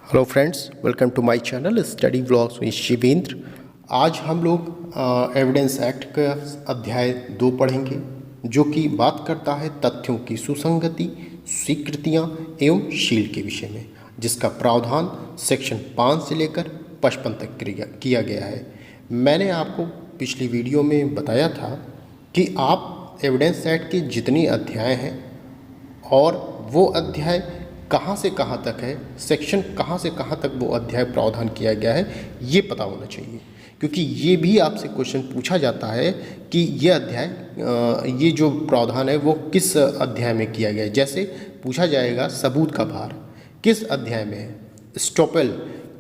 Hello friends, welcome to my channel study vlogs with Shivendra. आज हम लोग एविडेंस एक्ट का अध्याय 2 पढ़ेंगे, जो कि बात करता है तथ्यों की सुसंगति, स्वीकृतियां एवं शील के विषय में, जिसका प्रावधान सेक्शन 5 से लेकर 55 तक किया गया है। मैंने आपको पिछली वीडियो में बताया था कि आप एविडेंस एक्ट के जितने अध्याय हैं और वो अध्याय कहाँ से कहाँ तक है, सेक्शन कहाँ से कहाँ तक वो अध्याय प्रावधान किया गया है, ये पता होना चाहिए। क्योंकि ये भी आपसे क्वेश्चन पूछा जाता है कि ये अध्याय, ये जो प्रावधान है वो किस अध्याय में किया गया है। जैसे पूछा जाएगा सबूत का भार किस अध्याय में है, स्टॉपेल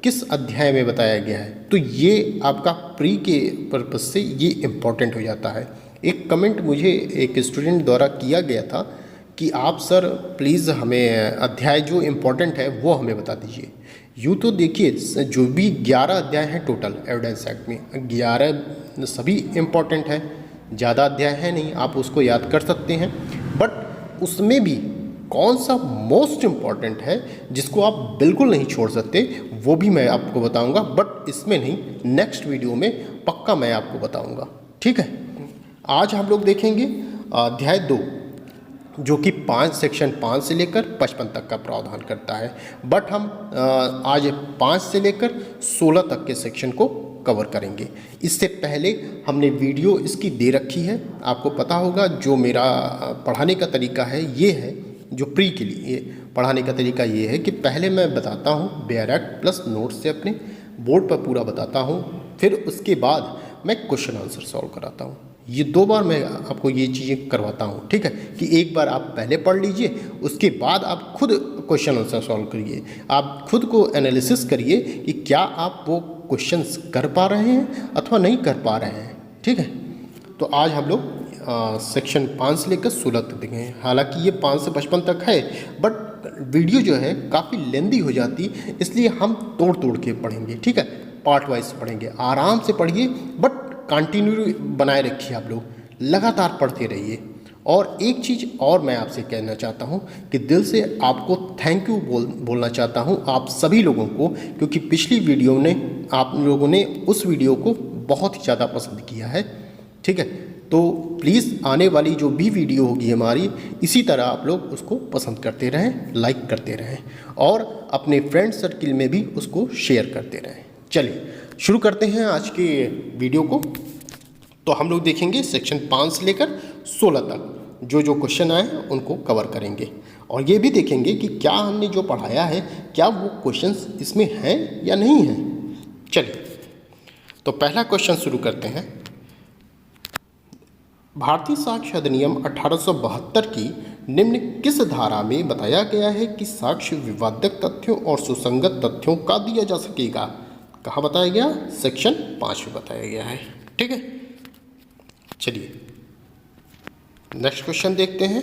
किस अध्याय में बताया गया है, तो ये आपका प्री के पर्पज से ये इम्पॉर्टेंट हो जाता है। एक कमेंट मुझे एक स्टूडेंट द्वारा किया गया था कि आप सर प्लीज़ हमें अध्याय जो इम्पोर्टेंट है वो हमें बता दीजिए। यूँ तो देखिए, जो भी 11 अध्याय हैं टोटल एविडेंस एक्ट में, 11 सभी इम्पोर्टेंट है, ज़्यादा अध्याय है नहीं, आप उसको याद कर सकते हैं। बट उसमें भी कौन सा मोस्ट इम्पॉर्टेंट है जिसको आप बिल्कुल नहीं छोड़ सकते, वो भी मैं आपको बताऊँगा। बट इसमें नहीं, नेक्स्ट वीडियो में पक्का मैं आपको बताऊँगा, ठीक है। आज हम लोग देखेंगे अध्याय 2, जो कि सेक्शन 5 से लेकर 55 तक का प्रावधान करता है। बट हम आज 5 से लेकर 16 तक के सेक्शन को कवर करेंगे। इससे पहले हमने वीडियो इसकी दे रखी है, आपको पता होगा। जो मेरा पढ़ाने का तरीका है ये है, जो प्री के लिए पढ़ाने का तरीका ये है कि पहले मैं बताता हूँ बेयर एक्ट प्लस नोट्स से अपने बोर्ड पर पूरा बताता हूँ, फिर उसके बाद मैं क्वेश्चन आंसर सॉल्व कराता हूँ। ये 2 बार मैं आपको ये चीज़ें करवाता हूँ, ठीक है। कि एक बार आप पहले पढ़ लीजिए, उसके बाद आप खुद क्वेश्चन आंसर सॉल्व करिए, आप खुद को एनालिसिस करिए कि क्या आप वो क्वेश्चंस कर पा रहे हैं अथवा नहीं कर पा रहे हैं, ठीक है। तो आज हम लोग सेक्शन 5 से लेकर 16 तक देखेंगे। हालांकि ये 5 से 55 तक है, बट वीडियो जो है काफ़ी लेंदी हो जाती, इसलिए हम तोड़ तोड़ के पढ़ेंगे, ठीक है। पार्ट वाइज पढ़ेंगे, आराम से पढ़िए, बट कंटिन्यू बनाए रखिए, आप लोग लगातार पढ़ते रहिए। और एक चीज़ और मैं आपसे कहना चाहता हूँ कि दिल से आपको थैंक यू बोलना चाहता हूँ आप सभी लोगों को, क्योंकि पिछली वीडियो ने आप लोगों ने उस वीडियो को बहुत ही ज़्यादा पसंद किया है, ठीक है। तो प्लीज़ आने वाली जो भी वीडियो होगी हमारी, इसी तरह आप लोग उसको पसंद करते रहें, लाइक करते रहें और अपने फ्रेंड सर्किल में भी उसको शेयर करते रहें। चलिए शुरू करते हैं आज के वीडियो को। तो हम लोग देखेंगे सेक्शन 5 से लेकर 16 तक जो जो क्वेश्चन आए हैं उनको कवर करेंगे, और ये भी देखेंगे कि क्या हमने जो पढ़ाया है क्या वो क्वेश्चंस इसमें हैं या नहीं हैं। चलिए, तो पहला क्वेश्चन शुरू करते हैं। भारतीय साक्ष्य अधिनियम 1872 की निम्न किस धारा में बताया गया है कि साक्ष्य विवादक तथ्यों और सुसंगत तथ्यों का दिया जा सकेगा? कहाँ बताया गया? सेक्शन 5 में बताया गया है, ठीक है। चलिए नेक्स्ट क्वेश्चन देखते हैं।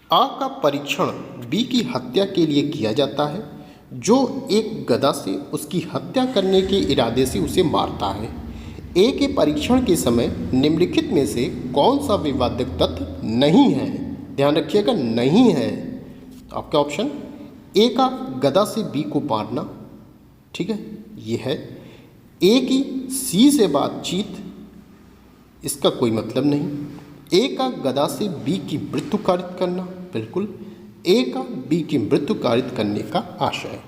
आ का परीक्षण बी की हत्या के लिए किया जाता है, जो एक गदा से उसकी हत्या करने के इरादे से उसे मारता है। ए के परीक्षण के समय निम्नलिखित में से कौन सा विवादक तथ्य नहीं है? ध्यान रखिएगा, नहीं है। आपका ऑप्शन ए का गदा से बी को मारना, ठीक है, ये है। ए की सी से बातचीत, इसका कोई मतलब नहीं। ए का गदा से बी की मृत्यु कारित करना, बिल्कुल। ए का बी की मृत्यु कारित करने का आशय,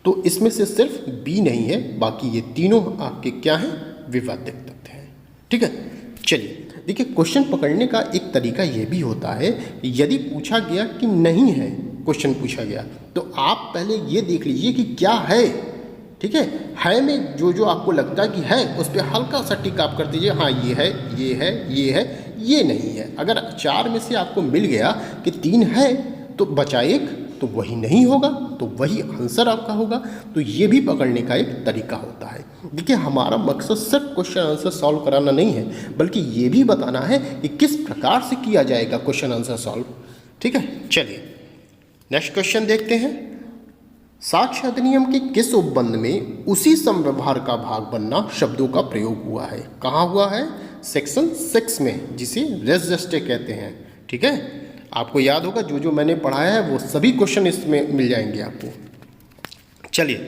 तो इसमें से सिर्फ बी नहीं है, बाकी ये तीनों आपके क्या हैं? विवादक तथ्य हैं, ठीक है। चलिए देखिए, क्वेश्चन पकड़ने का एक तरीका ये भी होता है, यदि पूछा गया कि नहीं है, क्वेश्चन पूछा गया, तो आप पहले ये देख लीजिए कि क्या है, ठीक है में जो जो आपको लगता है कि है उस पर हल्का सा टिक आप कर दीजिए, हाँ ये है, ये है, ये है, ये नहीं है। अगर 4 में से आपको मिल गया कि 3 है तो बचा एक, तो वही नहीं होगा, तो वही आंसर आपका होगा। तो ये भी पकड़ने का एक तरीका होता है। देखिए, हमारा मकसद सिर्फ क्वेश्चन आंसर सॉल्व कराना नहीं है, बल्कि ये भी बताना है कि किस प्रकार से किया जाएगा क्वेश्चन आंसर सॉल्व, ठीक है। चलिए नेक्स्ट क्वेश्चन देखते हैं। साक्ष्य अधिनियम के किस उपबंध में उसी समव्यवहार का भाग बनना शब्दों का प्रयोग हुआ है? कहाँ हुआ है? सेक्शन 6 में, जिसे रेस जस्टे कहते हैं, ठीक है। आपको याद होगा जो जो मैंने पढ़ाया है वो सभी क्वेश्चन इसमें मिल जाएंगे आपको। चलिए,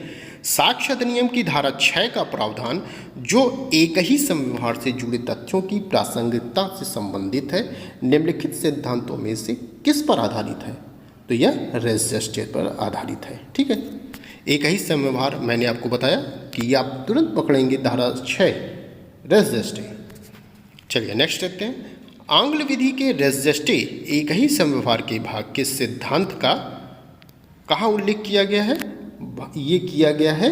साक्ष्य अधिनियम की धारा 6 का प्रावधान जो एक ही समव्यवहार से जुड़े तथ्यों की प्रासंगिकता से संबंधित है, निम्नलिखित सिद्धांतों में से किस पर आधारित है? तो यह रेस जस्टिस पर आधारित है। ठीक है, एक ही समव्यवहार मैंने आपको बताया कि आप तुरंत पकड़ेंगे धारा 6 रेस जस्टिस। चलिए नेक्स्ट देखते हैं। आंग्ल विधि के रेस जस्टिस एक ही समव्यवहार के भाग के सिद्धांत का कहाँ उल्लेख किया गया है? ये किया गया है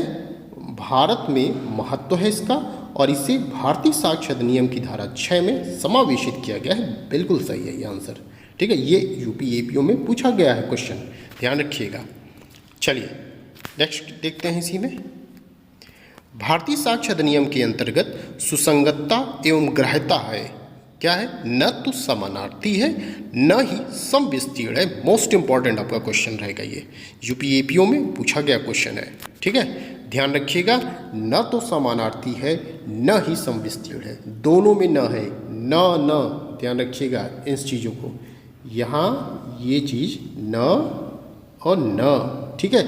भारत में, महत्व है इसका, और इसे भारतीय साक्ष्य अधिनियम की धारा 6 में समावेशित किया गया है। बिल्कुल सही है ये आंसर। ठीक है, ये यूपी एपीओ में पूछा गया है क्वेश्चन, ध्यान रखिएगा। चलिए नेक्स्ट देखते हैं। इसी में भारतीय साक्ष्य अधिनियम के अंतर्गत सुसंगतता एवं ग्राह्यता है, क्या है? न तो समानार्थी है न ही समविस्तीर्ण है। मोस्ट इंपॉर्टेंट आपका क्वेश्चन रहेगा ये, यूपी एपीओ में पूछा गया क्वेश्चन है। ठीक है, ध्यान रखिएगा, न तो समानार्थी है न ही समविस्तीर्ण है, दोनों में न है। न ध्यान रखिएगा इन चीज़ों को, यहाँ ये चीज़ न और न। ठीक है,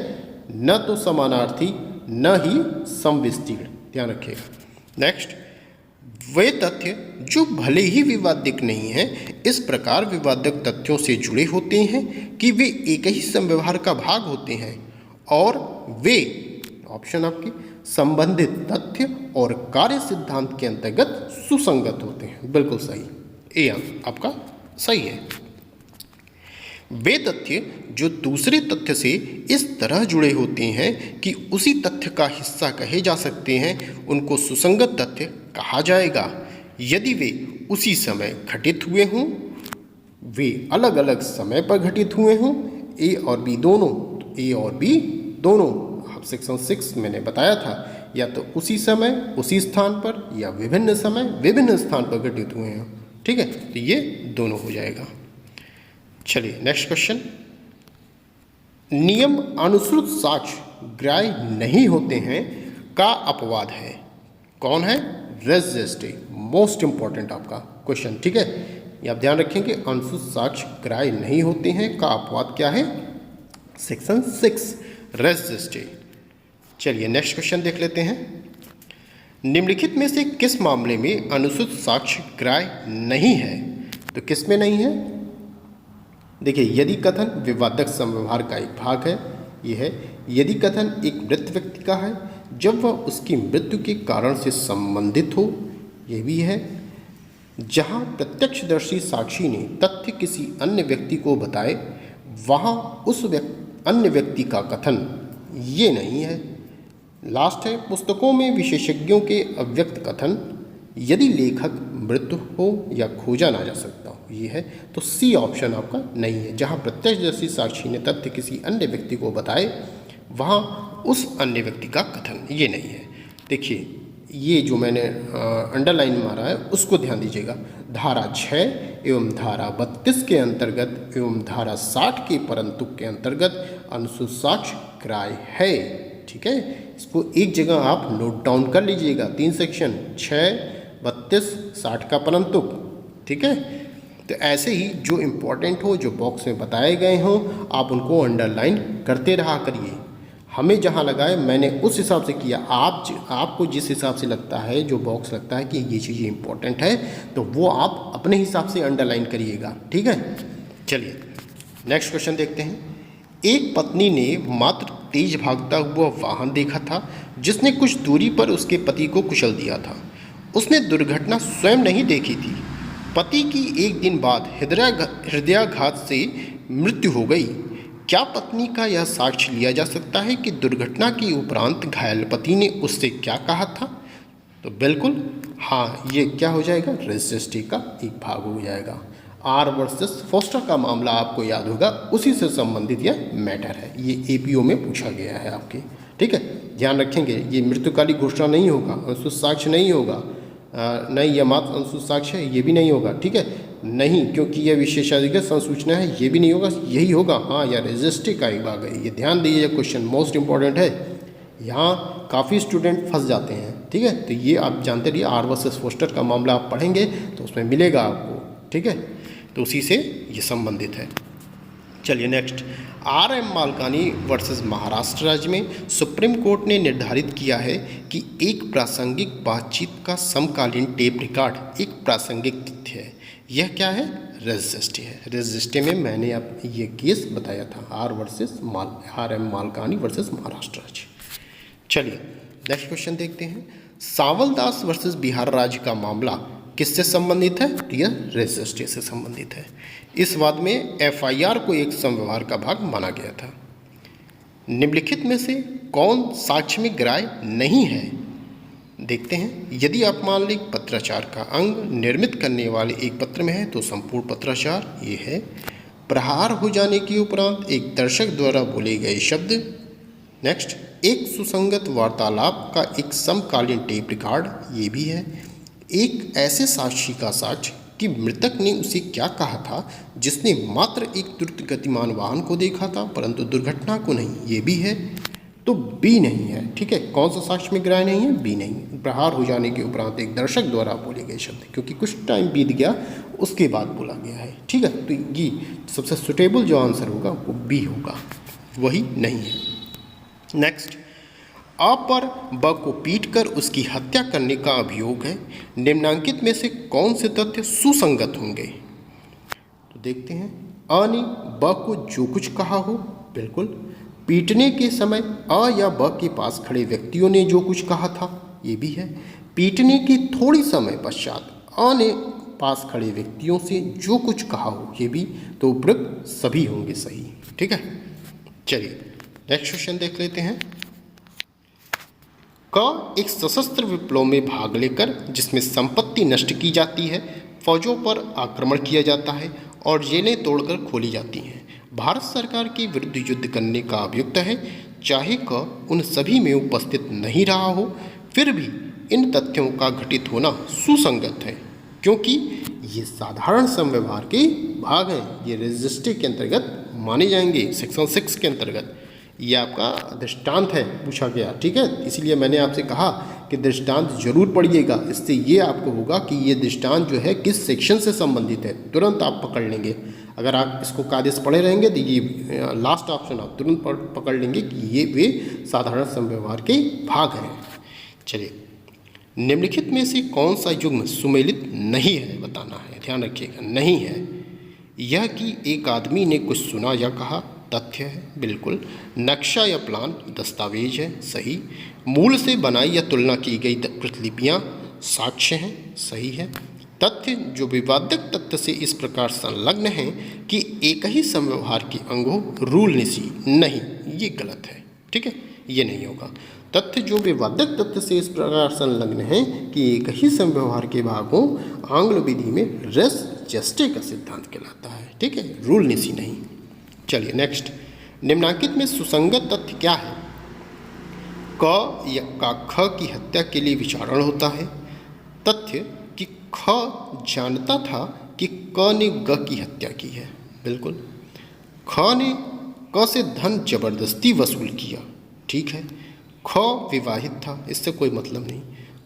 न तो समानार्थी न ही समविस्तीर्ण, ध्यान रखिएगा। नेक्स्ट, वे तथ्य जो भले ही विवादिक नहीं हैं, इस प्रकार विवादक तथ्यों से जुड़े होते हैं कि वे एक ही समव्यवहार का भाग होते हैं और वे, ऑप्शन आपके, संबंधित तथ्य और कार्य सिद्धांत के अंतर्गत सुसंगत होते हैं। बिल्कुल सही, ए आपका सही है। वे तथ्य जो दूसरे तथ्य से इस तरह जुड़े होते हैं कि उसी तथ्य का हिस्सा कहे जा सकते हैं, उनको सुसंगत तथ्य कहा जाएगा। यदि वे उसी समय घटित हुए हों, वे अलग अलग समय पर घटित हुए हों, ए और बी दोनों, ए और बी दोनों, सेक्शन 6 मैंने बताया था, या तो उसी समय उसी स्थान पर या विभिन्न समय विभिन्न स्थान पर घटित हुए हों। ठीक है, तो ये दोनों हो जाएगा। चलिए नेक्स्ट क्वेश्चन। नियम अनुश्रुत साक्ष्य ग्राह्य नहीं होते हैं का अपवाद है, कौन है? रेस जस्टिस, मोस्ट इंपॉर्टेंट आपका क्वेश्चन। ठीक है, ये आप ध्यान रखेंगे, अनुश्रुत साक्ष्य ग्राह्य नहीं होते हैं का अपवाद क्या है? सेक्शन 6 रेस जस्टिस। चलिए नेक्स्ट क्वेश्चन देख लेते हैं। निम्नलिखित में से किस मामले में अनुश्रुत साक्ष्य ग्राह्य नहीं है? तो किस में नहीं है? देखिए, यदि कथन विवादक समव्यवहार का एक भाग है, ये है। यदि कथन एक मृत व्यक्ति का है जब वह उसकी मृत्यु के कारण से संबंधित हो, ये भी है। जहाँ प्रत्यक्षदर्शी साक्षी ने तथ्य किसी अन्य व्यक्ति को बताए, वहाँ उस अन्य व्यक्ति का कथन, ये नहीं है। लास्ट है, पुस्तकों में विशेषज्ञों के अव्यक्त कथन यदि लेखक मृत हो या खोजा ना जा सकता हो, ये है। तो सी ऑप्शन आपका नहीं है। जहाँ प्रत्यक्षदर्शी साक्षी ने तथ्य किसी अन्य व्यक्ति को बताए, वहाँ उस अन्य व्यक्ति का कथन, ये नहीं है। देखिए, ये जो मैंने अंडरलाइन मारा है उसको ध्यान दीजिएगा। धारा 6 एवं धारा 32 के अंतर्गत एवं धारा 60 के परंतुक के अंतर्गत अनुश्रुत साक्ष्य ग्राह्य है। ठीक है, इसको एक जगह आप नोट डाउन कर लीजिएगा। 3 सेक्शन, 6, 32, 60 का परंतुक। ठीक है, तो ऐसे ही जो इम्पोर्टेंट हो, जो बॉक्स में बताए गए हों, आप उनको अंडरलाइन करते रहा करिए। हमें जहाँ लगाए मैंने उस हिसाब से किया। आपको जिस हिसाब से लगता है, जो बॉक्स लगता है कि ये चीज़ें इंपॉर्टेंट है, तो वो आप अपने हिसाब से अंडरलाइन करिएगा। ठीक है, चलिए नेक्स्ट क्वेश्चन देखते हैं। एक पत्नी ने मात्र तेज भागता हुआ वाहन देखा था जिसने कुछ दूरी पर उसके पति को कुचल दिया था। उसने दुर्घटना स्वयं नहीं देखी थी। पति की एक दिन बाद हृदयाघात से मृत्यु हो गई। क्या पत्नी का यह साक्ष्य लिया जा सकता है कि दुर्घटना के उपरांत घायल पति ने उससे क्या कहा था? तो बिल्कुल हाँ, ये क्या हो जाएगा? रेस जस्टिस का एक भाग हो जाएगा। आर वर्सेस फोस्टर का मामला आपको याद होगा, उसी से संबंधित यह मैटर है। ये एपीओ में पूछा गया है आपके। ठीक है, ध्यान रखेंगे, ये मृत्युकाली घोषणा नहीं होगा, अनुश्रुत साक्ष्य नहीं होगा, नहीं यह मात्र अनुश्रुत साक्ष्य है, ये भी नहीं होगा। ठीक है, नहीं, क्योंकि यह विशेषाधिकृत संसूचना है, ये भी नहीं होगा, यही होगा। हाँ, यह रेस जस्टिस का एक भाग है। ये ध्यान दीजिए, क्वेश्चन मोस्ट इंपॉर्टेंट है। यहाँ काफ़ी स्टूडेंट फंस जाते हैं। ठीक है, तो ये आप जानते रहिए, आर वर्सेस फोस्टर का मामला आप पढ़ेंगे तो उसमें मिलेगा आपको। ठीक है, तो उसी से ये संबंधित है। चलिए नेक्स्ट, RM मालकानी वर्सेस महाराष्ट्र राज्य में सुप्रीम कोर्ट ने निर्धारित किया है कि एक प्रासंगिक बातचीत का समकालीन टेप रिकॉर्ड एक प्रासंगिक तथ्य है। यह क्या है? रेजिस्टे है। रेजिस्टे में मैंने आप ये केस बताया था, RM मालकानी वर्सेस महाराष्ट्र राज्य। चलिए नेक्स्ट क्वेश्चन देखते हैं। सांवलदास वर्सेस बिहार राज्य का मामला किससे संबंधित है? यह रेजिस्टे से संबंधित है। इस वाद में FIR को एक समव्यवहार का भाग माना गया था। निम्नलिखित में से कौन साक्ष्य में ग्राह्य नहीं है? देखते हैं। यदि आप मान लें पत्राचार का अंग निर्मित करने वाले एक पत्र में है तो संपूर्ण पत्राचार ये है। प्रहार हो जाने के उपरांत एक दर्शक द्वारा बोले गए शब्द। नेक्स्ट, एक सुसंगत वार्तालाप का एक समकालीन टेप रिकॉर्ड, ये भी है। एक ऐसे साक्षी का साक्ष्य कि मृतक ने उसे क्या कहा था जिसने मात्र एक द्रुत गतिमान वाहन को देखा था परंतु दुर्घटना को नहीं, ये भी है। तो बी नहीं है। ठीक है, कौन सा साक्ष्य में ग्राह्य नहीं है? बी नहीं। प्रहार हो जाने के उपरांत एक दर्शक द्वारा बोले गए शब्द, क्योंकि कुछ टाइम बीत गया उसके बाद बोला गया है। ठीक है, तो ये सबसे सुटेबल जो आंसर होगा वो बी होगा, वही नहीं है। नेक्स्ट, अ पर ब को पीटकर उसकी हत्या करने का अभियोग है। निम्नांकित में से कौन से तथ्य सुसंगत होंगे? तो देखते हैं। अ ने ब को जो कुछ कहा हो, बिल्कुल। पीटने के समय अ या ब के पास खड़े व्यक्तियों ने जो कुछ कहा था, ये भी है। पीटने के थोड़ी समय पश्चात अ ने पास खड़े व्यक्तियों से जो कुछ कहा हो, ये भी। तो उपरोक्त सभी होंगे सही। ठीक है, चलिए नेक्स्ट क्वेश्चन देख लेते हैं। क एक सशस्त्र विप्लव में भाग लेकर जिसमें संपत्ति नष्ट की जाती है, फौजों पर आक्रमण किया जाता है और जेलें तोड़कर खोली जाती हैं, भारत सरकार के विरुद्ध युद्ध करने का अभियुक्त है। चाहे क उन सभी में उपस्थित नहीं रहा हो, फिर भी इन तथ्यों का घटित होना सुसंगत है, क्योंकि ये साधारण समव्यवहार के भाग हैं। ये रेजिस्टे के अंतर्गत माने जाएंगे, सेक्शन 6 के अंतर्गत। ये आपका दृष्टांत है पूछा गया। ठीक है, इसीलिए मैंने आपसे कहा कि दृष्टांत जरूर पढ़िएगा। इससे ये आपको होगा कि ये दृष्टांत जो है किस सेक्शन से संबंधित है, तुरंत आप पकड़ लेंगे। अगर आप इसको कायदे से पढ़े रहेंगे तो ये लास्ट ऑप्शन आप तुरंत पकड़ लेंगे कि ये वे साधारण समव्यवहार के भाग हैं। चलिए, निम्नलिखित में से कौन सा युग्म सुमेलित नहीं है बताना है, ध्यान रखिएगा। नहीं है यह कि एक आदमी ने कुछ सुना या कहा, तथ्य है, बिल्कुल। नक्शा या प्लान दस्तावेज है, सही। मूल से बनाई या तुलना की गई प्रतिलिपियाँ साक्ष्य हैं, सही है। तथ्य जो विवादक तथ्य से इस प्रकार संलग्न हैं कि एक ही समव्यवहार के अंग हो, रूल निसी, नहीं, ये गलत है। ठीक है, ये नहीं होगा। तथ्य जो विवादक तथ्य से इस प्रकार संलग्न हैं कि एक ही समव्यवहार के भाग हो, आंग्ल विधि में रेस जस्टे का सिद्धांत कहलाता है। ठीक है, रूल निसी नहीं। चलिए नेक्स्ट, निम्नांकित में सुसंगत तथ्य क्या है? क या का ख की हत्या के लिए विचारण होता है। तथ्य कि ख जानता था कि क ने ग की हत्या की है, बिल्कुल। ख ने क से धन जबरदस्ती वसूल किया, ठीक है। ख विवाहित था, इससे कोई मतलब नहीं।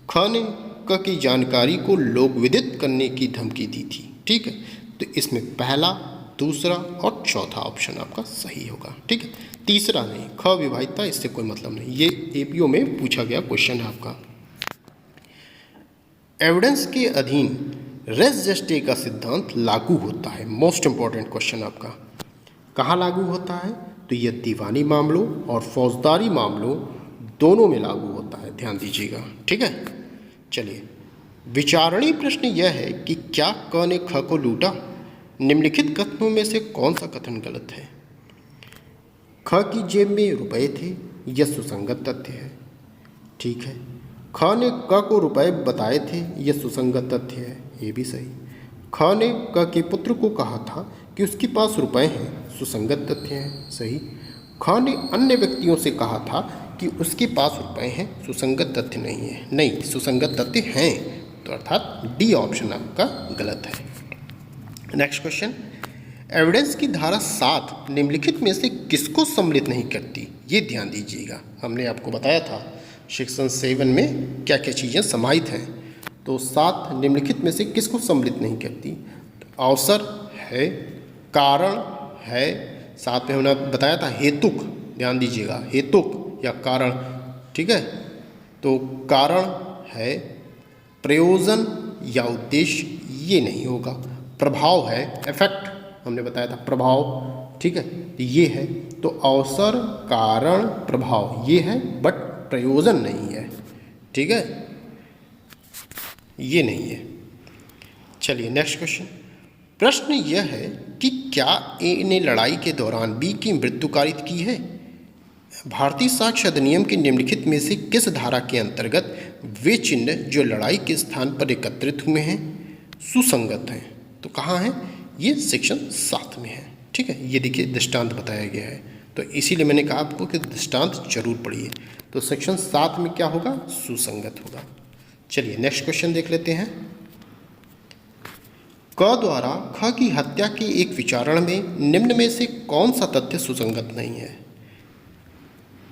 ख ने क की जानकारी को लोक विदित करने की धमकी दी थी, ठीक है। तो इसमें पहला, दूसरा और चौथा ऑप्शन आपका सही होगा। ठीक है, तीसरा नहीं। ख विवाहित था, इससे कोई मतलब नहीं। ये APO में पूछा गया क्वेश्चन है आपका। एविडेंस के अधीन रेस जस्टे का सिद्धांत लागू होता है। मोस्ट इंपॉर्टेंट क्वेश्चन आपका, कहाँ लागू होता है? तो यह दीवानी मामलों और फौजदारी मामलों दोनों में लागू होता है, ध्यान दीजिएगा। ठीक है, चलिए विचारणीय प्रश्न यह है कि क्या क ने ख को लूटा? निम्नलिखित कथनों में से कौन सा कथन गलत है? ख की जेब में रुपए थे, यह सुसंगत तथ्य है, ठीक है। ख ने क को रुपए बताए थे, यह सुसंगत तथ्य है, ये भी सही। ख ने क के पुत्र को कहा था कि उसके पास रुपए हैं, सुसंगत तथ्य है, सही। ख ने अन्य व्यक्तियों से कहा था कि उसके पास रुपए हैं, सुसंगत तथ्य नहीं है, नहीं सुसंगत तथ्य हैं, तो अर्थात डी ऑप्शन आपका गलत है। नेक्स्ट क्वेश्चन, एविडेंस की धारा 7 निम्नलिखित में से किसको सम्मिलित नहीं करती? ये ध्यान दीजिएगा, हमने आपको बताया था सेक्शन 7 में क्या क्या चीज़ें समाहित हैं। तो 7 निम्नलिखित में से किसको सम्मिलित नहीं करती? अवसर है, कारण है, साथ में हमने बताया था हेतुक, ध्यान दीजिएगा, हेतुक या कारण, ठीक है। तो कारण है, प्रयोजन या उद्देश्य ये नहीं होगा। प्रभाव है, इफेक्ट, हमने बताया था प्रभाव, ठीक है, ये है। तो अवसर, कारण, प्रभाव ये है, बट प्रयोजन नहीं है, ठीक है, ये नहीं है। चलिए नेक्स्ट क्वेश्चन। प्रश्न यह है कि क्या ए ने लड़ाई के दौरान बी की मृत्यु कारित की है? भारतीय साक्ष्य अधिनियम के निम्नलिखित में से किस धारा के अंतर्गत वे चिन्ह जो लड़ाई के स्थान पर एकत्रित हुए हैं सुसंगत हैं? तो कहाँ है ये? सेक्शन 7 में है, ठीक है। ये देखिए दृष्टांत बताया गया है, तो इसीलिए मैंने कहा आपको कि दृष्टांत जरूर पढ़िए। तो सेक्शन 7 में क्या होगा? सुसंगत होगा। चलिए नेक्स्ट क्वेश्चन देख लेते हैं। क द्वारा ख की हत्या के एक विचारण में निम्न में से कौन सा तथ्य सुसंगत नहीं है?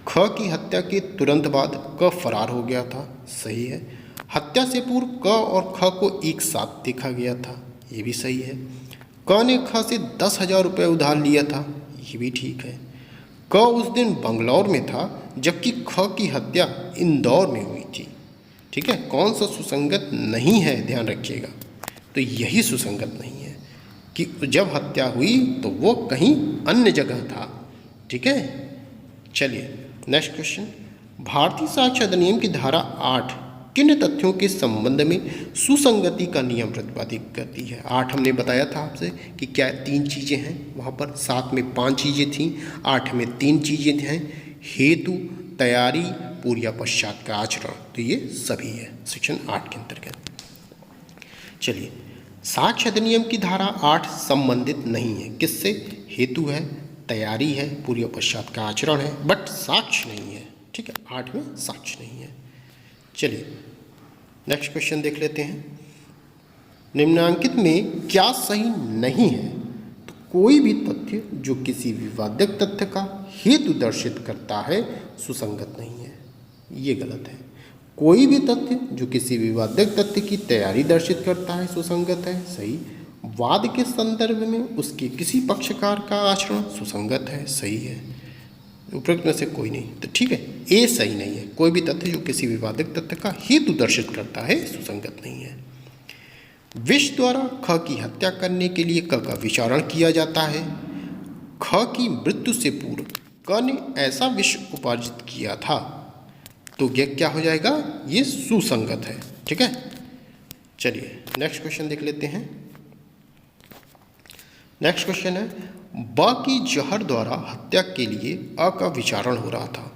ख की हत्या के तुरंत बाद क फरार हो गया था, सही है। हत्या से पूर्व क और ख को एक साथ देखा गया था, ये भी सही है। क ने ख से 10,000 रुपये उधार लिया था, ये भी ठीक है। क उस दिन बंगलौर में था जबकि ख की हत्या इंदौर में हुई थी, ठीक है। कौन सा सुसंगत नहीं है, ध्यान रखिएगा। तो यही सुसंगत नहीं है कि जब हत्या हुई तो वो कहीं अन्य जगह था, ठीक है। चलिए नेक्स्ट क्वेश्चन। भारतीय साक्ष्य अधिनियम की धारा 8 किन तथ्यों के संबंध में सुसंगति का नियम प्रतिपादित करती है? 8 हमने बताया था आपसे कि क्या 3 चीज़ें हैं वहाँ पर, 7 में 5 चीज़ें थीं, 8 में 3 चीज़ें हैं, हेतु, तैयारी, पूर्व या पश्चात का आचरण। तो ये सभी है सेक्शन 8 के अंतर्गत। चलिए, साक्ष्य अधिनियम की धारा 8 संबंधित नहीं है किससे? हेतु है, तैयारी है, पूर्व या पश्चात का आचरण है, बट साक्ष्य नहीं है, ठीक है। 8 में साक्ष्य नहीं है। चलिए नेक्स्ट क्वेश्चन देख लेते हैं। निम्नांकित में क्या सही नहीं है? तो कोई भी तथ्य जो किसी विवादक तथ्य का हेतु दर्शित करता है सुसंगत नहीं है, ये गलत है। कोई भी तथ्य जो किसी विवादक तथ्य की तैयारी दर्शित करता है सुसंगत है, सही। वाद के संदर्भ में उसके किसी पक्षकार का आचरण सुसंगत है, सही है। उपरोक्त में से कोई नहीं, तो ठीक है, ए सही नहीं है। कोई भी तथ्य जो किसी विवादक तथ्य का हेतु दर्शित करता है सुसंगत नहीं है। विष द्वारा ख की हत्या करने के लिए क का विचारण किया जाता है। ख की मृत्यु से पूर्व क ने ऐसा विष उपार्जित किया था, तो यह क्या हो जाएगा? ये सुसंगत है, ठीक है। चलिए नेक्स्ट क्वेश्चन देख लेते हैं। नेक्स्ट क्वेश्चन है, ब की जहर द्वारा हत्या के लिए अ का विचारण हो रहा था।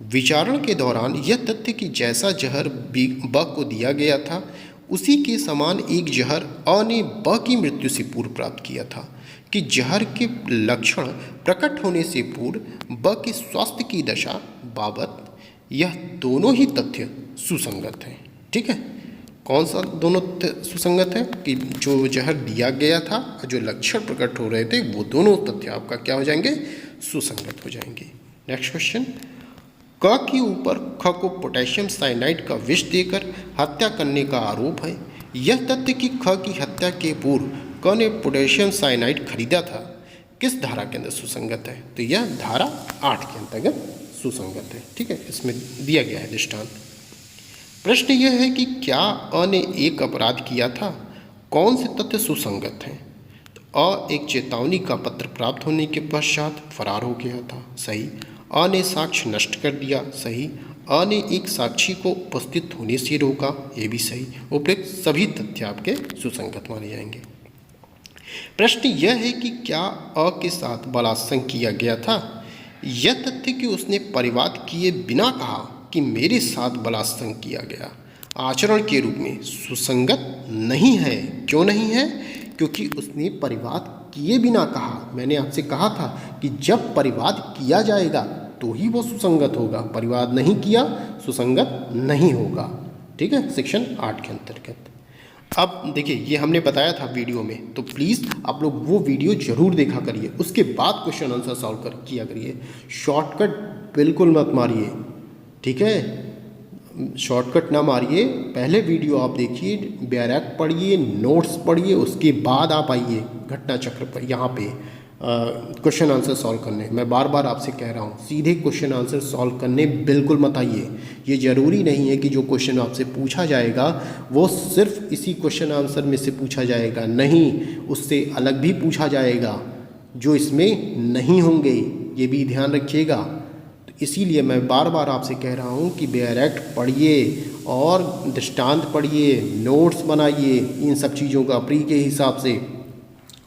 विचारण के दौरान यह तथ्य कि जैसा जहर ब को दिया गया था उसी के समान एक जहर अ ने ब की मृत्यु से पूर्व प्राप्त किया था कि जहर के लक्षण प्रकट होने से पूर्व ब के स्वास्थ्य की दशा बाबत यह दोनों ही तथ्य सुसंगत हैं, ठीक है। कौन सा दोनों सुसंगत है? कि जो जहर दिया गया था और जो लक्षण प्रकट हो रहे थे वो दोनों तथ्य आपका क्या हो जाएंगे? सुसंगत हो जाएंगे। नेक्स्ट क्वेश्चन, क के ऊपर ख को पोटेशियम साइनाइड का विष देकर हत्या करने का आरोप है। यह तथ्य कि ख की हत्या के पूर्व क ने पोटेशियम साइनाइड खरीदा था किस धारा के अंदर सुसंगत है? तो यह धारा 8 के अंतर्गत सुसंगत है, ठीक है। इसमें दिया गया है दृष्टांत। प्रश्न यह है कि क्या अ ने एक अपराध किया था? कौन से तथ्य सुसंगत हैं? तो अ एक चेतावनी का पत्र प्राप्त होने के पश्चात फरार हो गया था, सही। अ ने साक्ष्य नष्ट कर दिया, सही। अ ने एक साक्षी को उपस्थित होने से रोका, ये भी सही। उपयुक्त सभी तथ्य आपके सुसंगत माने जाएंगे। प्रश्न यह है कि क्या अ के साथ बलात्संग किया गया था? यह तथ्य कि उसने परिवाद किए बिना कहा कि मेरे साथ बलात्संग किया गया आचरण के रूप में सुसंगत नहीं है। क्यों नहीं है? क्योंकि उसने परिवाद किए बिना कहा। मैंने आपसे कहा था कि जब परिवाद किया जाएगा तो ही वो सुसंगत होगा, परिवाद नहीं किया सुसंगत नहीं होगा, ठीक है, सेक्शन 8 के अंतर्गत। अब देखिए ये हमने बताया था वीडियो में, तो प्लीज़ आप लोग वो वीडियो जरूर देखा करिए, उसके बाद क्वेश्चन आंसर सॉल्व किया करिए। शॉर्टकट बिल्कुल मत मारिए, ठीक है, शॉर्टकट ना मारिए। पहले वीडियो आप देखिए, बैरक पढ़िए, नोट्स पढ़िए, उसके बाद आप आइए घटना चक्र पर यहाँ पे, क्वेश्चन आंसर सॉल्व करने। मैं बार बार आपसे कह रहा हूँ, सीधे क्वेश्चन आंसर सॉल्व करने बिल्कुल मत आइए। ये ज़रूरी नहीं है कि जो क्वेश्चन आपसे पूछा जाएगा वो सिर्फ इसी क्वेश्चन आंसर में से पूछा जाएगा, नहीं, उससे अलग भी पूछा जाएगा जो इसमें नहीं होंगे, ये भी ध्यान रखिएगा। तो इसीलिए मैं बार बार आपसे कह रहा हूँ कि बेयर एक्ट पढ़िए और दृष्टांत पढ़िए, नोट्स बनाइए इन सब चीज़ों का प्री के हिसाब से,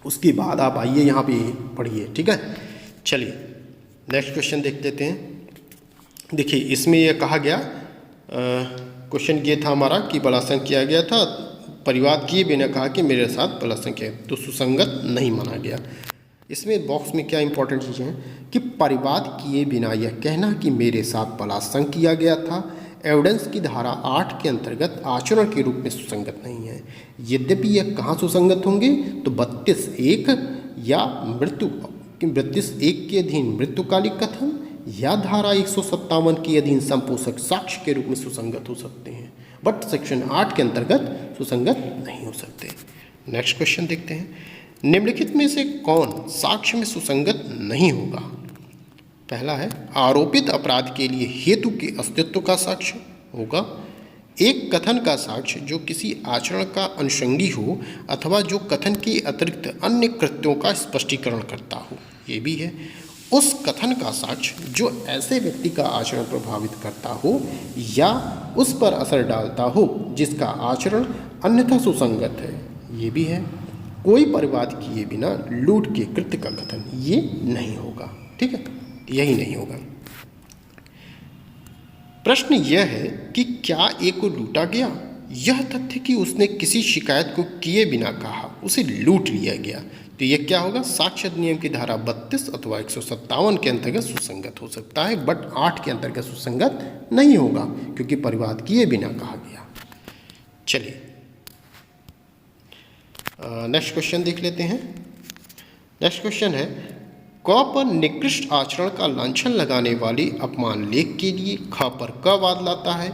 उसके बाद आप आइए यहाँ पे पढ़िए, ठीक है। चलिए नेक्स्ट क्वेश्चन देख लेते हैं। देखिए इसमें यह कहा गया, क्वेश्चन ये था हमारा कि बलात्संग किया गया था, परिवाद किए बिना कहा कि मेरे साथ बलात्संग किया, तो सुसंगत नहीं माना गया। इसमें बॉक्स में क्या इंपॉर्टेंट चीज़ें हैं कि परिवाद किए बिना यह कहना कि मेरे साथ बलात्संग किया गया था एविडेंस की धारा 8 के अंतर्गत आचरण के रूप में सुसंगत नहीं है। यद्यपि यह कहाँ सुसंगत होंगे, तो 32(1) या मृत्यु 32(1) के अधीन मृत्युकालिक कथन या धारा 157 के अधीन संपोषक साक्ष्य के रूप में सुसंगत हो सकते हैं, बट सेक्शन 8 के अंतर्गत सुसंगत नहीं हो सकते। नेक्स्ट क्वेश्चन देखते हैं। निम्नलिखित में से कौन साक्ष्य में सुसंगत नहीं होगा? पहला है आरोपित अपराध के लिए हेतु के अस्तित्व का साक्ष्य होगा। एक कथन का साक्ष्य जो किसी आचरण का अनुषंगी हो अथवा जो कथन के अतिरिक्त अन्य कृत्यों का स्पष्टीकरण करता हो, ये भी है। उस कथन का साक्ष्य जो ऐसे व्यक्ति का आचरण प्रभावित करता हो या उस पर असर डालता हो जिसका आचरण अन्यथा सुसंगत है, ये भी है। कोई परिवाद किए बिना लूट के कृत्य का कथन, ये नहीं होगा, ठीक है, यही नहीं होगा। प्रश्न यह है कि क्या ए को लूटा गया? यह तथ्य कि उसने किसी शिकायत को किए बिना कहा उसे लूट लिया गया, तो यह क्या होगा? साक्ष्य अधिनियम की धारा 32 अथवा 157 के अंतर्गत सुसंगत हो सकता है, बट 8 के अंतर्गत सुसंगत नहीं होगा क्योंकि परिवाद किए बिना कहा गया। चलिए नेक्स्ट क्वेश्चन देख लेते हैं। नेक्स्ट क्वेश्चन है, क पर निकृष्ट आचरण का लांछन लगाने वाले अपमान लेख के लिए ख पर क वाद लाता है।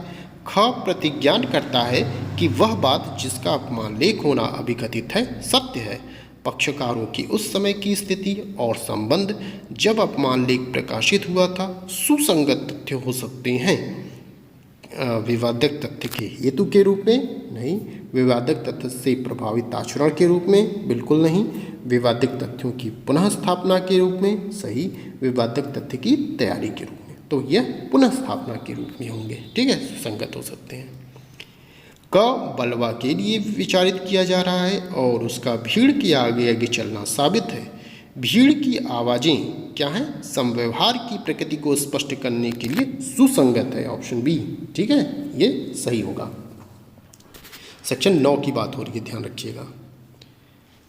ख प्रतिज्ञान करता है कि वह बात जिसका अपमान लेख होना अभिकथित है सत्य है। पक्षकारों की उस समय की स्थिति और संबंध जब अपमान लेख प्रकाशित हुआ था सुसंगत तथ्य हो सकते हैं। विवादक तथ्य के हेतु के रूप में नहीं, विवादक तथ्य से प्रभावित आचरण के रूप में बिल्कुल नहीं, विवादक तथ्यों की पुनः स्थापना के रूप में सही, विवादक तथ्य की तैयारी के रूप में, तो यह पुनः स्थापना के रूप में होंगे, ठीक है, सुसंगत हो सकते हैं। क बलवा के लिए विचारित किया जा रहा है और उसका भीड़ के आगे आगे चलना साबित है। भीड़ की आवाज़ें क्या हैं? समव्यवहार की प्रकृति को स्पष्ट करने के लिए सुसंगत है, ऑप्शन बी, ठीक है, ये सही होगा। सेक्शन 9 की बात हो रही है, ध्यान रखिएगा।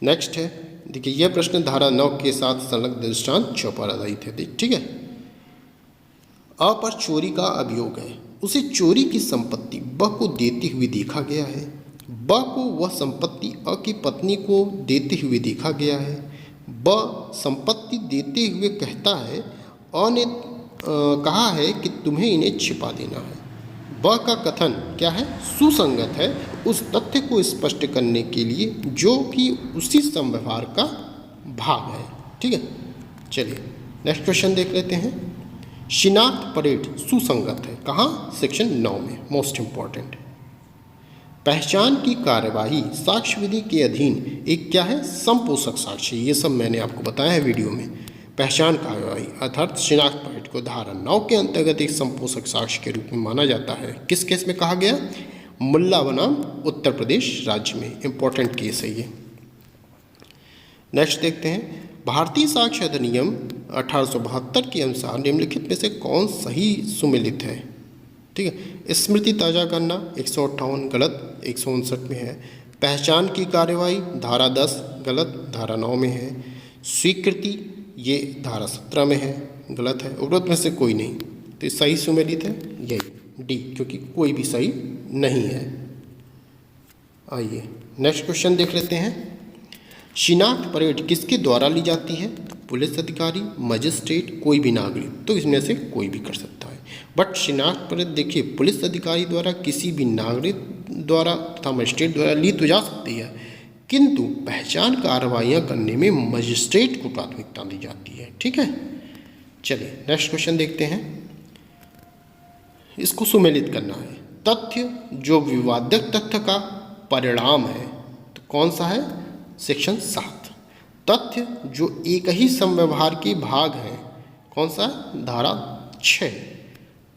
नेक्स्ट है, देखिए यह प्रश्न धारा 9 के साथ संलग्न दृष्टांत 6 पर आधारित है, ठीक है। अ पर चोरी का अभियोग है, उसे चोरी की संपत्ति ब को देते हुए देखा गया है। ब को वह संपत्ति अ की पत्नी को देते हुए देखा गया है। ब संपत्ति देते हुए कहता है अ ने कहा है कि तुम्हें इन्हें छिपा देना है। ब का कथन क्या है? सुसंगत है उस तथ्य को स्पष्ट करने के लिए जो कि उसी समव्यवहार का भाग है, ठीक है। चलिए नेक्स्ट क्वेश्चन देख लेते हैं। शिनाख्त परेड सुसंगत है, कहाँ? सेक्शन 9 में, मोस्ट इंपॉर्टेंट। पहचान की कार्यवाही साक्ष्य विधि के अधीन एक क्या है? संपोषक साक्ष्य, ये सब मैंने आपको बताया है वीडियो में। पहचान कार्यवाही अर्थात शिनाख्त परेड को धारा 9 के अंतर्गत एक संपोषक साक्ष्य के रूप में माना जाता है। किस केस में कहा गया? मुल्ला बनाम उत्तर प्रदेश राज्य में, इंपॉर्टेंट केस है ये। नेक्स्ट देखते हैं, भारतीय साक्ष्य अधिनियम 1872 के अनुसार निम्नलिखित में से कौन सही सुमेलित है? ठीक है, स्मृति ताज़ा करना 158 गलत, 159 में है। पहचान की कार्यवाही धारा 10 गलत, धारा 9 में है। स्वीकृति ये धारा 17 में है, गलत है। उपरोक्त में से कोई नहीं, तो सही सुमेलित है यही डी, क्योंकि कोई भी सही नहीं है। आइए नेक्स्ट क्वेश्चन देख लेते हैं। शिनाख्त परेड किसके द्वारा ली जाती है? पुलिस अधिकारी, मजिस्ट्रेट, कोई भी नागरिक, तो इसमें से कोई भी कर सकता है। बट शिनाख्त परेड देखिए पुलिस अधिकारी द्वारा, किसी भी नागरिक द्वारा तथा मजिस्ट्रेट द्वारा ली तो जा सकती है, किंतु पहचान कार्रवाइयाँ करने में मजिस्ट्रेट को प्राथमिकता दी जाती है। ठीक है, चलिए नेक्स्ट क्वेश्चन देखते हैं। इसको सुमेलित करना है। तथ्य जो विवादित तथ्य का परिणाम है, तो कौन सा है? सेक्शन 7। तथ्य जो एक ही समव्यवहार के भाग हैं, कौन सा? धारा 6।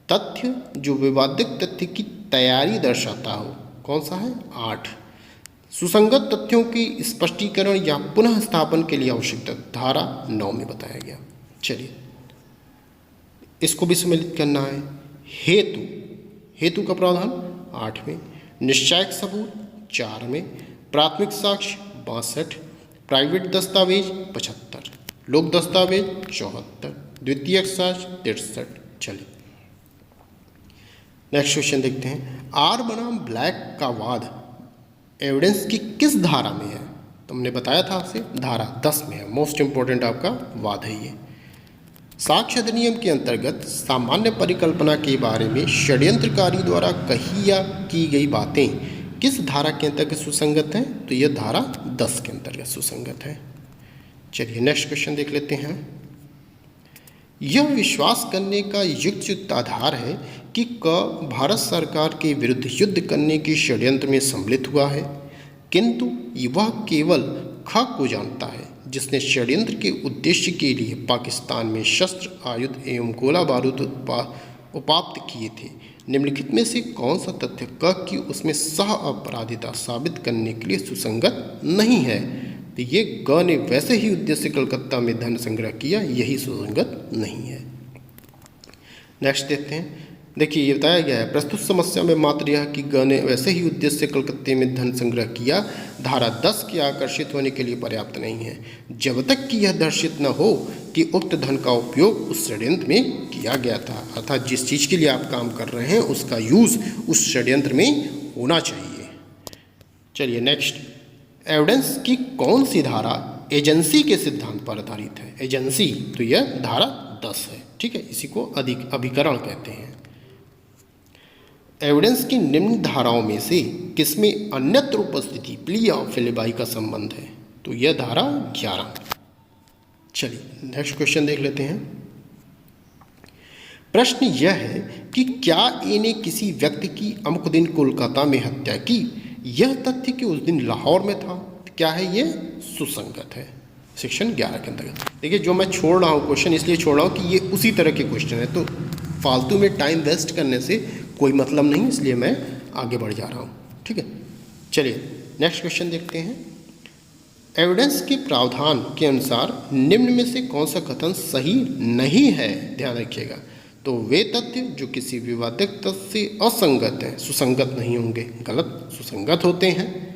तथ्य जो विवादित तथ्य की तैयारी दर्शाता हो, कौन सा है? 8। सुसंगत तथ्यों की स्पष्टीकरण या पुनः स्थापन के लिए आवश्यकता, धारा 9 में बताया गया। चलिए इसको भी सम्मिलित करना है। हेतु का प्रावधान 8 में, निश्चायक सबूत 4 में, प्राथमिक साक्ष्य 62, प्राइवेट दस्तावेज 75, लोक दस्तावेज 74, द्वितीयक साक्ष्य 63। चलिए नेक्स्ट क्वेश्चन देखते हैं। आर बनाम ब्लैक का वाद एविडेंस की किस धारा में है? तो हमने बताया था आपसे, धारा 10 में है। मोस्ट इंपॉर्टेंट आपका वाद है ये। साक्ष्य अधिनियम के अंतर्गत सामान्य परिकल्पना के बारे में षड्यंत्रकारी द्वारा कही या की गई बातें किस धारा के अंतर्गत सुसंगत हैं? तो यह धारा 10 के अंतर्गत सुसंगत है। चलिए नेक्स्ट क्वेश्चन देख लेते हैं। यह विश्वास करने का युक्त आधार है कि क भारत सरकार के विरुद्ध युद्ध करने के षड्यंत्र में सम्मिलित हुआ है, किंतु वह केवल ख को जानता है, जिसने षड्यंत्र के उद्देश्य के लिए पाकिस्तान में शस्त्र, आयुध एवं गोला बारूद उपाप्त किए थे। निम्नलिखित में से कौन सा तथ्य क की उसमें सह अपराधिता साबित करने के लिए सुसंगत नहीं है? तो ये ग ने वैसे ही उद्देश्य कलकत्ता में धन संग्रह किया, यही सुसंगत नहीं है। नेक्स्ट देखते हैं। देखिए ये बताया गया है, प्रस्तुत समस्या में मात्र यह कि ग ने वैसे ही उद्देश्य कलकत्ते में धन संग्रह किया, धारा 10 के आकर्षित होने के लिए पर्याप्त नहीं है, जब तक कि यह दर्शित न हो कि उक्त धन का उपयोग उस षड्यंत्र में किया गया था। अर्थात जिस चीज़ के लिए आप काम कर रहे हैं उसका यूज़ उस षड्यंत्र में होना चाहिए। चलिए नेक्स्ट, एविडेंस की कौन सी धारा एजेंसी के सिद्धांत पर आधारित है? एजेंसी, तो यह धारा 10 है। ठीक है, इसी को अभिकरण कहते हैं। एविडेंस की निम्न धाराओं में से किसमें अन्यत्र उपस्थिति प्ली ऑफ फिलिबाई का संबंध है? तो यह धारा 11। चलिए नेक्स्ट क्वेश्चन देख लेते हैं। प्रश्न यह है कि क्या ए ने किसी व्यक्ति की अमुक दिन कोलकाता में हत्या की? यह तथ्य कि उस दिन लाहौर में था, क्या है? ये सुसंगत है। सेक्शन 11 के अंतर्गत। देखिए जो मैं छोड़ रहा हूँ क्वेश्चन इसलिए छोड़ रहा हूँ कि ये उसी तरह के क्वेश्चन है, तो फालतू में टाइम वेस्ट करने से कोई मतलब नहीं, इसलिए मैं आगे बढ़ जा रहा हूँ। ठीक है, चलिए नेक्स्ट क्वेश्चन देखते हैं। एविडेंस के प्रावधान के अनुसार निम्न में से कौन सा कथन सही नहीं है? ध्यान रखिएगा। तो वे तथ्य जो किसी विवादित तथ्य से असंगत हैं, सुसंगत नहीं होंगे, गलत, सुसंगत होते हैं।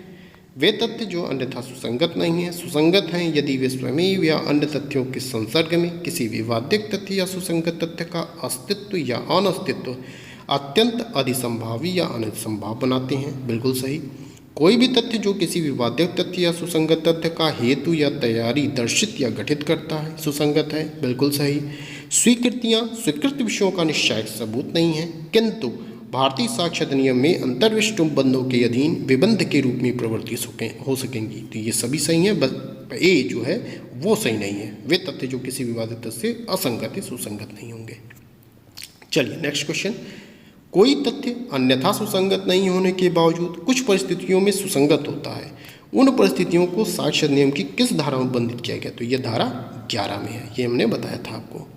वे तथ्य जो अन्यथा सुसंगत नहीं हैं, सुसंगत हैं यदि वे स्वयं या अन्य तथ्यों के संसर्ग में किसी विवादित तथ्य या सुसंगत तथ्य का अस्तित्व या अनस्तित्व अत्यंत अधिसंभावी या अनिसंभाव बनाते हैं। बिल्कुल सही। कोई भी तथ्य जो किसी विवादित तथ्य या सुसंगत तथ्य का हेतु या तैयारी दर्शित या गठित करता है, सुसंगत है। बिल्कुल सही। स्वीकृतियाँ स्वीकृत विषयों का निश्चायक सबूत नहीं है, किंतु भारतीय साक्ष्य अधिनियम में अंतर्विष्ट बंधों के अधीन विबंध के रूप में प्रवर्तित हो सकेंगी। तो ये सभी सही हैं, बस ए जो है वो सही नहीं है। वे तथ्य जो किसी विवादित तथ्य से असंगत है, सुसंगत नहीं होंगे। चलिए नेक्स्ट क्वेश्चन। कोई तथ्य अन्यथा सुसंगत नहीं होने के बावजूद कुछ परिस्थितियों में सुसंगत होता है, उन परिस्थितियों को साक्ष्य अधिनियम की किस धारा में बंधित किया गया? तो यह धारा 11 में है, ये हमने बताया था आपको।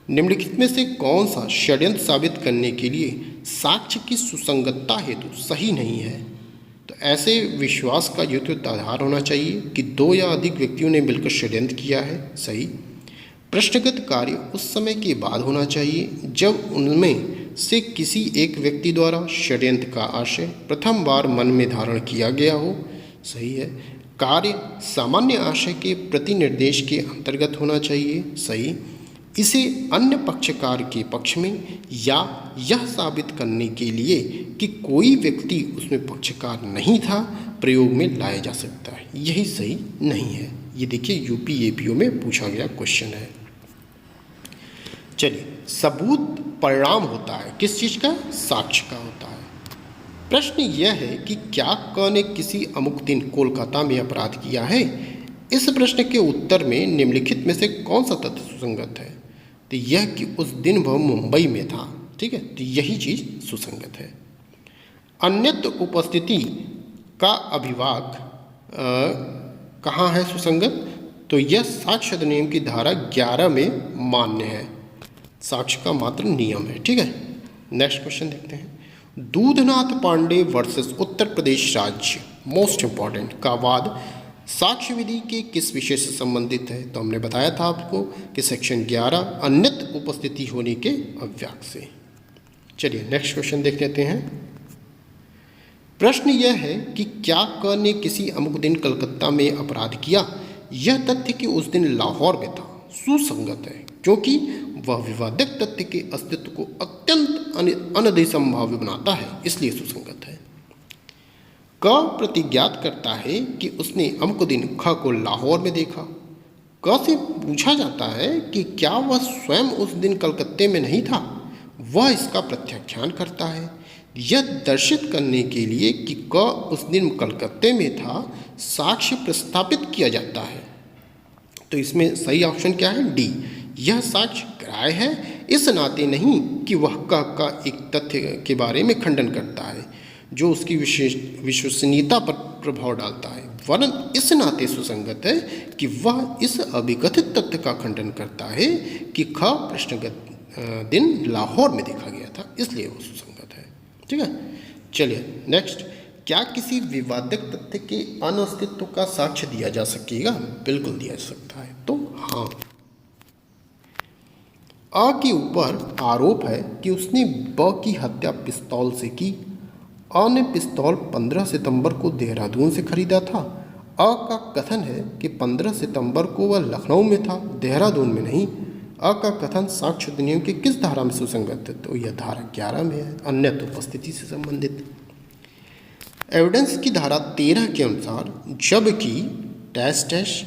निम्नलिखित में से कौन सा षड्यंत्र साबित करने के लिए साक्ष्य की सुसंगतता हेतु सही नहीं है? तो ऐसे विश्वास का युक्त आधार होना चाहिए कि दो या अधिक व्यक्तियों ने मिलकर षड्यंत्र किया है, सही। प्रश्नगत कार्य उस समय के बाद होना चाहिए जब उनमें से किसी एक व्यक्ति द्वारा षड्यंत्र का आशय प्रथम बार मन में धारण किया गया हो, सही है। कार्य सामान्य आशय के प्रतिनिर्देश के अंतर्गत होना चाहिए, सही। इसे अन्य पक्षकार के पक्ष में या यह साबित करने के लिए कि कोई व्यक्ति उसमें पक्षकार नहीं था प्रयोग में लाया जा सकता है, यही सही नहीं है। ये देखिए यूपी-एपीओ में पूछा गया क्वेश्चन है। चलिए, सबूत परिणाम होता है किस चीज़ का? साक्ष्य का होता है। प्रश्न यह है कि क्या क ने किसी अमुक दिन कोलकाता में अपराध किया है। इस प्रश्न के उत्तर में निम्नलिखित में से कौन सा तथ्य सुसंगत है। तो यह कि उस दिन वह मुंबई में था। ठीक है, तो यही चीज़ सुसंगत है। अन्यत्र उपस्थिति का अभिवाक कहाँ है सुसंगत। तो यह साक्ष्य अधिनियम की धारा 11 में मान्य है। साक्ष्य का मात्र नियम है। ठीक है, नेक्स्ट क्वेश्चन देखते हैं। दूधनाथ पांडे वर्सेस उत्तर प्रदेश राज्य, मोस्ट इंपॉर्टेंट, का वाद साक्ष्य विधि के किस विषय से संबंधित है। तो हमने बताया था आपको कि सेक्शन 11 अन्यत्र उपस्थिति होने के अव्याक से। चलिए नेक्स्ट क्वेश्चन देख लेते हैं। प्रश्न यह है कि क्या क ने किसी अमुक दिन कलकत्ता में अपराध किया। यह तथ्य कि उस दिन लाहौर में था सुसंगत है, क्योंकि वह विवादित तथ्य के अस्तित्व को अत्यंत अनधिसंभाव्य बनाता है, इसलिए सुसंगत है। क प्रतिज्ञात करता है कि उसने अमुक दिन ख को लाहौर में देखा। क से पूछा जाता है कि क्या वह स्वयं उस दिन कलकत्ते में नहीं था। वह इसका प्रत्याख्यान करता है, यह दर्शित करने के लिए कि क उस दिन कलकत्ते में था साक्ष्य प्रस्थापित किया जाता है। तो इसमें सही ऑप्शन क्या है, डी। यह साक्ष्य ग्राह्य है, इस नाते नहीं कि वह क का एक तथ्य के बारे में खंडन करता है जो उसकी विश्वसनीयता पर प्रभाव डालता है, वरन इस नाते सुसंगत है कि वह इस अभिकथित तथ्य का खंडन करता है कि ख प्रश्नगत दिन लाहौर में देखा गया था, इसलिए वह सुसंगत है। ठीक है, चलिए नेक्स्ट। क्या किसी विवादित तथ्य के अनस्तित्व का साक्ष्य दिया जा सकेगा। बिल्कुल दिया जा सकता है। तो हाँ, अ के ऊपर आरोप है कि उसने ब की हत्या पिस्तौल से की। अ ने पिस्तौल 15 सितंबर को देहरादून से खरीदा था। अ का कथन है कि 15 सितंबर को वह लखनऊ में था, देहरादून में नहीं। अ का कथन साक्ष्य अधिनियम की किस धारा में सुसंगत है। तो यह धारा 11 में है, अन्यत्र उपस्थिति से संबंधित। एविडेंस की धारा 13 के अनुसार जबकि डैश डैश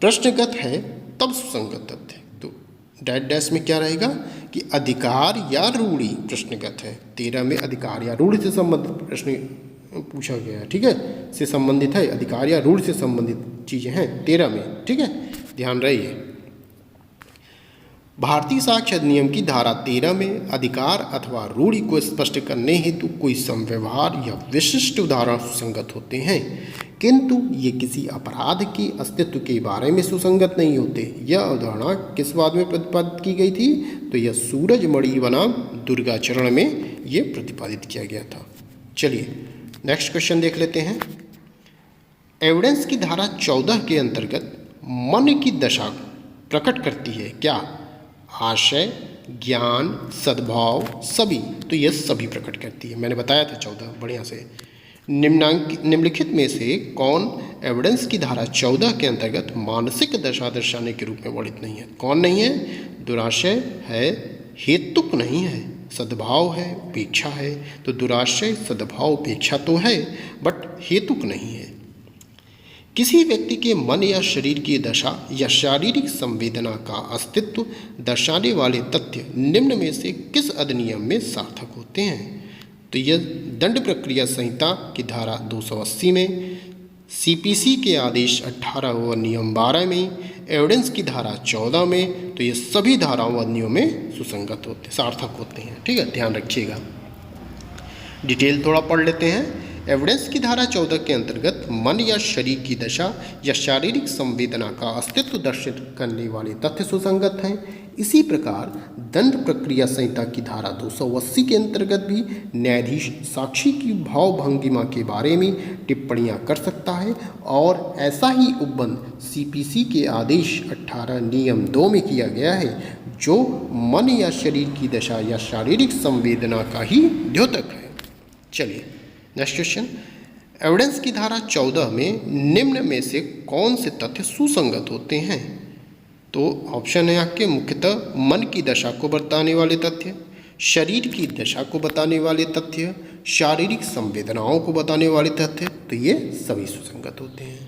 प्रश्नगत है तब सुसंगत तथ्य। तो डैश डैश में क्या रहेगा कि अधिकार या रूढ़ि प्रश्नगत है। 13 में अधिकार या रूढ़ि से संबंधित प्रश्न पूछा गया है। ठीक है, से संबंधित है, अधिकार या रूढ़ि से संबंधित चीज़ें हैं 13 में। ठीक है, ध्यान रहिए। भारतीय साक्ष्य अधिनियम की धारा 13 में अधिकार अथवा रूढ़ि को स्पष्ट करने हेतु कोई समव्यवहार या विशिष्ट उदाहरण सुसंगत होते हैं, किंतु ये किसी अपराध के अस्तित्व के बारे में सुसंगत नहीं होते। यह अवधारणा किस वाद में प्रतिपादित की गई थी। तो यह सूरजमणि बनाम दुर्गाचरण में ये प्रतिपादित किया गया था। चलिए नेक्स्ट क्वेश्चन देख लेते हैं। एविडेंस की धारा 14 के अंतर्गत मन की दशा प्रकट करती है क्या। आशय, ज्ञान, सद्भाव, सभी। तो यह सभी प्रकट करती है, मैंने बताया था 14 बढ़िया से। निम्नलिखित में से कौन एविडेंस की धारा 14 के अंतर्गत मानसिक दशा दर्शाने के रूप में वर्णित नहीं है। कौन नहीं है। दुराशय है, हेतुक नहीं है, सद्भाव है, उपेक्षा है। तो दुराशय, सद्भाव, उपेक्षा तो है बट हेतुक नहीं है। किसी व्यक्ति के मन या शरीर की दशा या शारीरिक संवेदना का अस्तित्व दर्शाने वाले तथ्य निम्न में से किस अधिनियम में सार्थक होते हैं। तो यह दंड प्रक्रिया संहिता की धारा 280 में, सीपीसी के आदेश 18 व नियम 12 में, एविडेंस की धारा 14 में। तो ये सभी धाराओं व नियमों में सुसंगत होते, सार्थक होते हैं। ठीक है, ध्यान रखिएगा। डिटेल थोड़ा पढ़ लेते हैं। एविडेंस की धारा 14 के अंतर्गत मन या शरीर की दशा या शारीरिक संवेदना का अस्तित्व दर्शित करने वाले तथ्य सुसंगत हैं। इसी प्रकार दंड प्रक्रिया संहिता की धारा 280 के अंतर्गत भी न्यायाधीश साक्षी की भावभंगिमा के बारे में टिप्पणियां कर सकता है और ऐसा ही उपबंध सीपीसी के आदेश 18 नियम 2 में किया गया है, जो मन या शरीर की दशा या शारीरिक संवेदना का ही द्योतक है। चलिए नेक्स्ट क्वेश्चन। एविडेंस की धारा 14 में निम्न में से कौन से तथ्य सुसंगत होते हैं। तो ऑप्शन है आपके मुख्यतः मन की दशा को बताने वाले तथ्य, शरीर की दशा को बताने वाले तथ्य, शारीरिक संवेदनाओं को बताने वाले तथ्य। तो ये सभी सुसंगत होते हैं।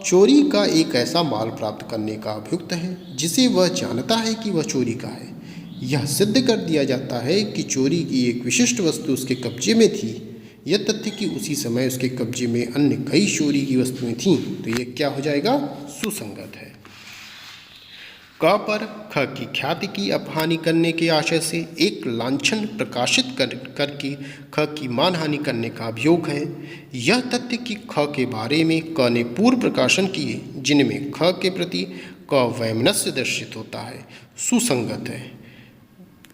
चोरी का एक ऐसा माल प्राप्त करने का अभियुक्त है जिसे वह जानता है कि वह चोरी का है। यह सिद्ध कर दिया जाता है कि चोरी की एक विशिष्ट वस्तु उसके कब्जे में थी। यह तथ्य कि उसी समय उसके कब्जे में अन्य कई चोरी की वस्तुएं थीं, तो यह क्या हो जाएगा? सुसंगत है। क पर ख की ख्याति की अपहानि करने के आशय से एक लांछन प्रकाशित करके ख की मानहानि करने का अभियोग है। यह तथ्य कि ख के बारे में क ने पूर्व प्रकाशन किए जिनमें ख के प्रति क वैमनस्य दर्शित होता है, सुसंगत है।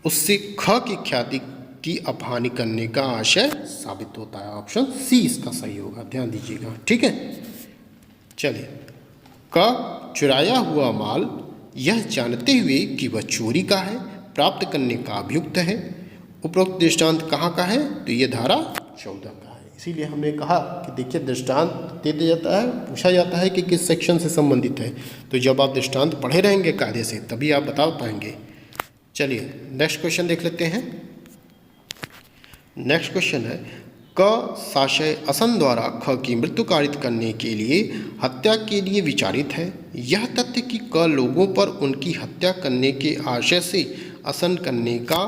उससे ख की ख्याति की अपहानि करने का आशय साबित होता है। ऑप्शन सी इसका सही होगा, ध्यान दीजिएगा। ठीक है, चलिए। क चुराया हुआ माल यह जानते हुए कि वह चोरी का है प्राप्त करने का अभियुक्त है। उपरोक्त दृष्टांत कहाँ का है? तो ये धारा 14 का है। इसीलिए हमने कहा कि देखिए दृष्टांत दे दिया जाता है, पूछा जाता है कि किस सेक्शन से संबंधित है, तो जब आप दृष्टांत पढ़े रहेंगे कायदे से तभी आप बता पाएंगे। चलिए नेक्स्ट क्वेश्चन देख लेते हैं। नेक्स्ट क्वेश्चन है, क साशय असन द्वारा ख की मृत्यु कारित करने के लिए हत्या के लिए विचारित है। यह तथ्य कि क लोगों पर उनकी हत्या करने के आशय से असन करने का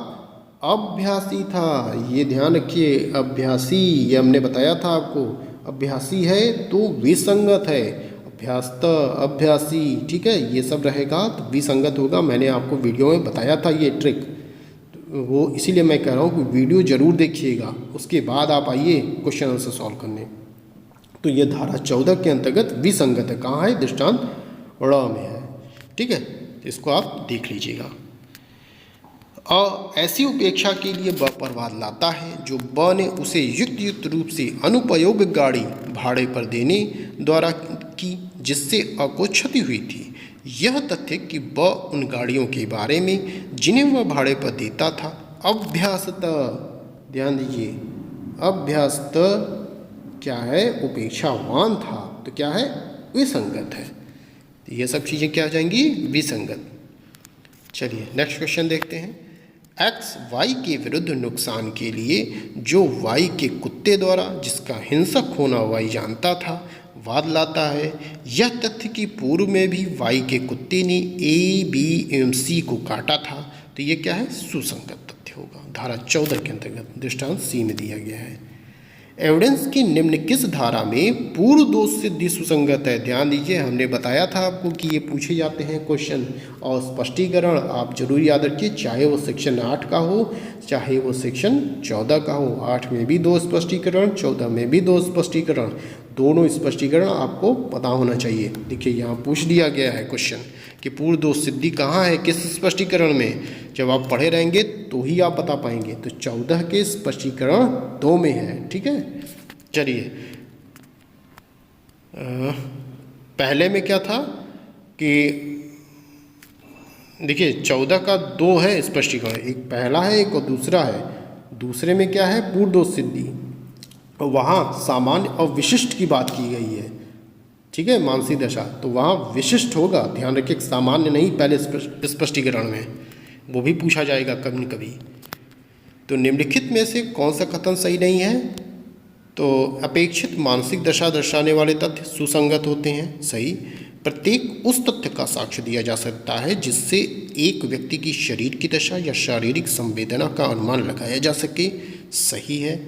अभ्यासी था। ये ध्यान रखिए, अभ्यासी, ये हमने बताया था आपको, अभ्यासी है तो विसंगत है। अभ्यास्त, अभ्यासी, ठीक है, ये सब रहेगा तो विसंगत होगा। मैंने आपको वीडियो में बताया था ये ट्रिक, वो इसीलिए मैं कह रहा हूँ कि वीडियो जरूर देखिएगा, उसके बाद आप आइए क्वेश्चन आंसर सॉल्व करने। तो ये धारा 14 के अंतर्गत विसंगत है। कहाँ है? दृष्टांत ड़ में है। ठीक है, तो इसको आप देख लीजिएगा। ऐसी उपेक्षा के लिए ब प्रवाद लाता है जो ब ने उसे युक्त रूप से अनुपयोग गाड़ी भाड़े पर देने द्वारा की, जिससे अ को क्षति हुई थी। यह तथ्य कि ब उन गाड़ियों के बारे में जिन्हें वह भाड़े पर देता था अभ्यासत, ध्यान दीजिए, अभ्यासत क्या है? उपेक्षावान था, तो क्या है? विसंगत है। तो ये सब चीज़ें क्या आ जाएंगी? विसंगत। चलिए नेक्स्ट क्वेश्चन देखते हैं। एक्स वाई के विरुद्ध नुकसान के लिए जो वाई के कुत्ते द्वारा जिसका हिंसक होना वाई जानता था वाद लाता है। यह तथ्य कि पूर्व में भी वाई के कुत्ते ने ए बी एवं सी को काटा था, तो ये क्या है? सुसंगत तथ्य होगा। धारा 14 के अंतर्गत दृष्टांत सी में दिया गया है। एविडेंस की निम्न किस धारा में पूर्व दोष सिद्धि सुसंगत है? ध्यान दीजिए, हमने बताया था आपको कि ये पूछे जाते हैं क्वेश्चन, और स्पष्टीकरण आप जरूर याद रखिए, चाहे वो सेक्शन 8 का हो चाहे वो सेक्शन 14 का हो। 8 में भी 2 स्पष्टीकरण, 14 में भी 2 स्पष्टीकरण, दोनों स्पष्टीकरण आपको पता होना चाहिए। देखिए यहाँ पूछ दिया गया है क्वेश्चन कि पूर्व दोष सिद्धि कहाँ है, किस स्पष्टीकरण में। जब आप पढ़े रहेंगे तो ही आप बता पाएंगे। तो 14 के स्पष्टीकरण 2 में है। ठीक है, चलिए पहले में क्या था कि देखिए 14 का 2 है स्पष्टीकरण, एक पहला है एक और दूसरा है। दूसरे में क्या है? पूर्व दोष सिद्धि, और वहाँ सामान्य और विशिष्ट की बात की गई है। ठीक है, मानसिक दशा, तो वहाँ विशिष्ट होगा, ध्यान रखिए, सामान्य नहीं। पहले स्पष्टीकरण में वो भी पूछा जाएगा कभी न कभी। तो निम्नलिखित में से कौन सा कथन सही नहीं है? तो अपेक्षित मानसिक दशा दर्शाने वाले तथ्य सुसंगत होते हैं, सही। प्रत्येक उस तथ्य का साक्ष्य दिया जा सकता है जिससे एक व्यक्ति की शरीर की दशा या शारीरिक संवेदना का अनुमान लगाया जा सके, सही है।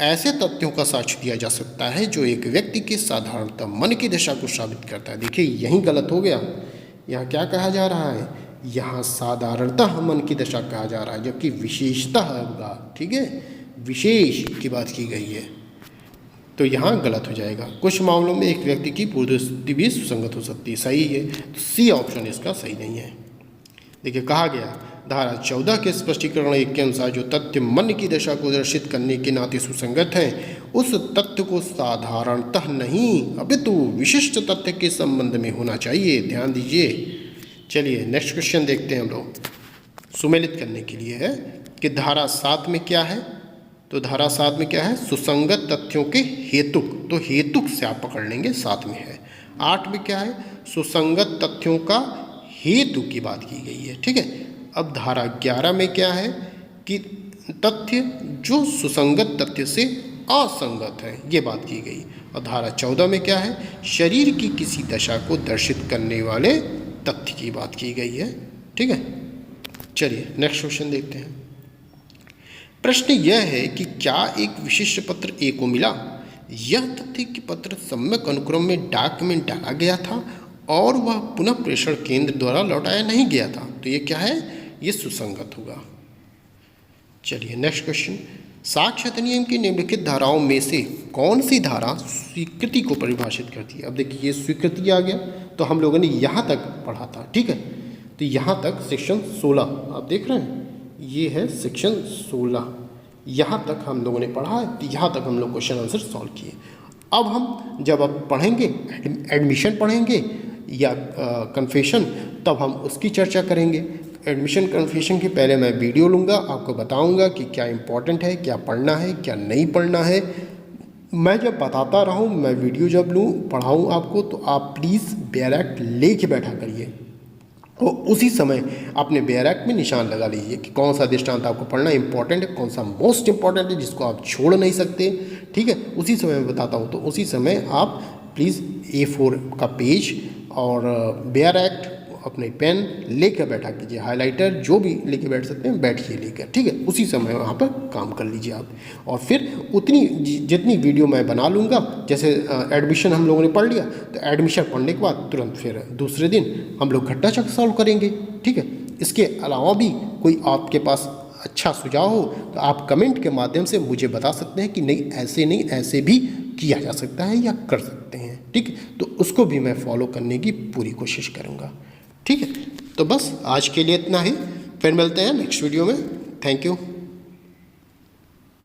ऐसे तथ्यों का साक्ष्य दिया जा सकता है जो एक व्यक्ति के साधारणतः मन की दशा को साबित करता है। देखिए यही गलत हो गया, यहाँ क्या कहा जा रहा है? यहाँ साधारणतः मन की दशा कहा जा रहा है, जबकि विशेषतः होगा। ठीक है, विशेष की बात की गई है, तो यहाँ गलत हो जाएगा। कुछ मामलों में एक व्यक्ति की पूर्व स्थिति भी सुसंगत हो सकती है, सही है। तो सी ऑप्शन इसका सही नहीं है। देखिए कहा गया धारा 14 के स्पष्टीकरण 1 के अनुसार जो तथ्य मन की दशा को दर्शित करने के नाते सुसंगत है, उस तथ्य को साधारणतः नहीं अपितु विशिष्ट तथ्य के संबंध में होना चाहिए। ध्यान दीजिए। चलिए नेक्स्ट क्वेश्चन देखते हैं हम लोग, सुमेलित करने के लिए है कि धारा 7 में क्या है। तो धारा 7 में क्या है? सुसंगत तथ्यों के हेतुक, तो हेतुक से आप पकड़ लेंगे, 7 में है। 8 में क्या है? सुसंगत तथ्यों का हेतु की बात की गई है। ठीक है, अब धारा 11 में क्या है कि तथ्य जो सुसंगत तथ्य से असंगत है, ये बात की गई। और धारा 14 में क्या है? शरीर की किसी दशा को दर्शित करने वाले तथ्य की बात की गई है। ठीक है, चलिए नेक्स्ट क्वेश्चन देखते हैं। प्रश्न यह है कि क्या एक विशिष्ट पत्र ए को मिला? यह तथ्य कि पत्र सम्यक अनुक्रम में डाक में डाला गया था और वह पुनः प्रेषण केंद्र द्वारा लौटाया नहीं गया था, तो ये क्या है? ये सुसंगत होगा। चलिए नेक्स्ट क्वेश्चन। साक्ष्य अधिनियम की निम्नलिखित धाराओं में से कौन सी धारा स्वीकृति को परिभाषित करती है? अब देखिए ये स्वीकृति आ गया, तो हम लोगों ने यहाँ तक पढ़ा था, ठीक है। तो यहाँ तक सेक्शन 16 आप देख रहे हैं, ये है सेक्शन 16, यहाँ तक हम लोगों ने पढ़ा है। तो यहाँ तक हम लोग क्वेश्चन आंसर सॉल्व किए। अब हम जब अब पढ़ेंगे एडमिशन पढ़ेंगे या कन्फेशन, तब हम उसकी चर्चा करेंगे। एडमिशन कन्फेशन के पहले मैं वीडियो लूँगा, आपको बताऊँगा कि क्या इम्पोर्टेंट है, क्या पढ़ना है, क्या नहीं पढ़ना है। मैं जब बताता रहूँ, मैं वीडियो जब लूँ पढ़ाऊँ आपको, तो आप प्लीज़ बेयर एक्ट ले के बैठा करिए और उसी समय अपने बेयर एक्ट में निशान लगा लीजिए कि कौन सा दृष्टांत आपको पढ़ना इंपॉर्टेंट है, कौन सा मोस्ट इंपॉर्टेंट है जिसको आप छोड़ नहीं सकते, ठीक है। उसी समय मैं बताता हूँ, तो उसी समय आप प्लीज़ A4 का पेज और बेयर एक्ट अपने पेन लेकर बैठा कीजिए, हाइलाइटर जो भी लेके बैठ सकते हैं बैठिए लेकर, ठीक है। उसी समय वहाँ पर काम कर लीजिए आप, और फिर उतनी जितनी वीडियो मैं बना लूँगा, जैसे एडमिशन हम लोगों ने पढ़ लिया, तो एडमिशन पढ़ने के बाद तुरंत फिर दूसरे दिन हम लोग घट्टा चक्र सॉल्व करेंगे, ठीक है। इसके अलावा भी कोई आपके पास अच्छा सुझाव हो तो आप कमेंट के माध्यम से मुझे बता सकते हैं कि नहीं ऐसे भी किया जा सकता है या कर सकते हैं, ठीक है। तो उसको भी मैं फॉलो करने की पूरी कोशिश करूँगा, ठीक है। तो बस आज के लिए इतना ही, फिर मिलते हैं नेक्स्ट वीडियो में। Thank you.